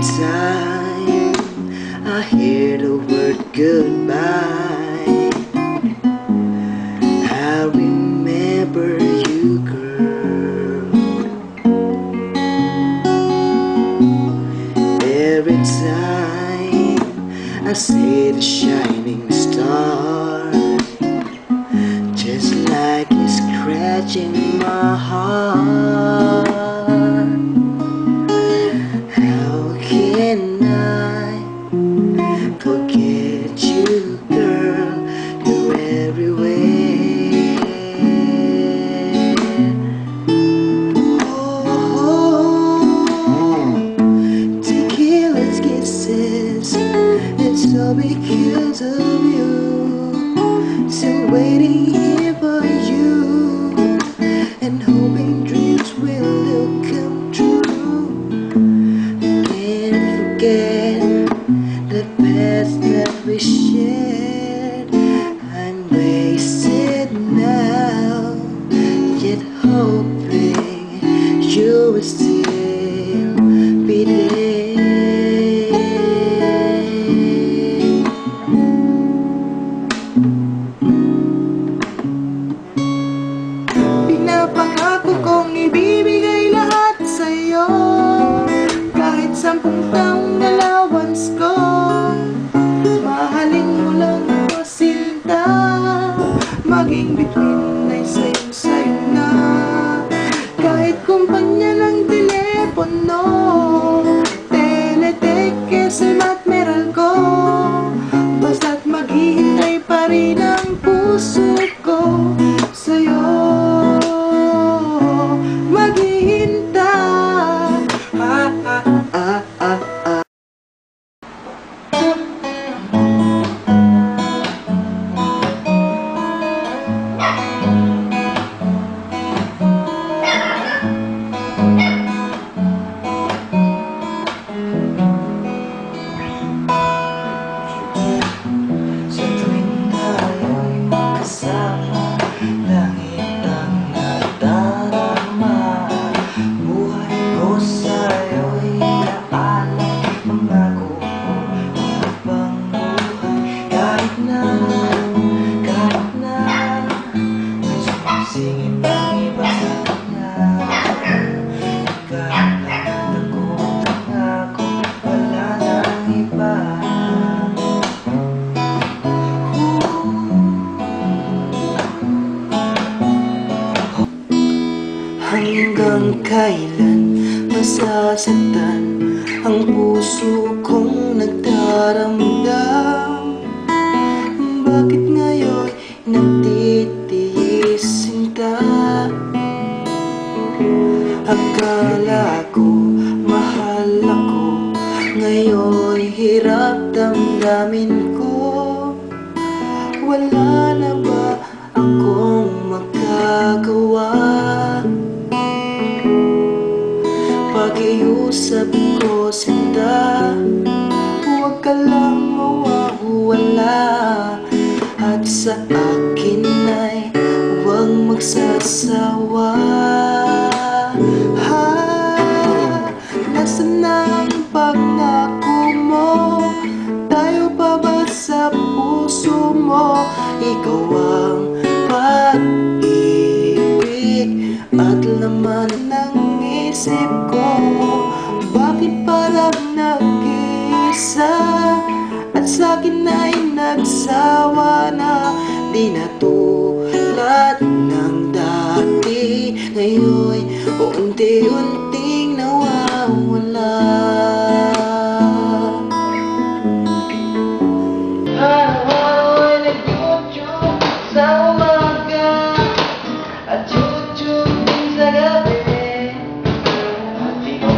time I hear the word goodbye, I remember you, girl. Every time I see the shining star, just like it's scratching my heart. How can I forget you, girl? You're everywhere. Oh, tequila's kisses, it's all because of you. Still waiting here for you, and hoping dreams will come true. Can't forget the past that we shared. I'm wasted now, yet hoping you will still be there. Pinapangako kong ibibigay lahat sa'yo, kahit 10 taong allowance ko. Mahalin mo lang ako, sinta, maging bituin ay sayo na. Kahit kumpanya ng telepono, teleteke, SIM at meral ko, basta't maghihintay pa rin ang puso ko sa'yo. Hanggang kailan masasaktan ang puso kong nagdaramdam? Bakit ngayon nagtitiis sinta? Akala ko mahal ako, ngayon hirap damdamin ko. Wala na ba akong magagawa? Pakiusap ko, sinta, huwag ka lang mawawala, at sa akin ay huwag magsasawa. Nasaan na ang pangako mo? Tayo pa ba sa puso mo? Ikaw ang pag-ibig at laman ng isip ko. Bakit parang nag-iisa at sa'kin ay nagsawa na? Di na tulad ng dati, ngayon unti-unting nawawala. Araw-araw ay nag-YouTube sa umaga at YouTube din sa gabi, at di ko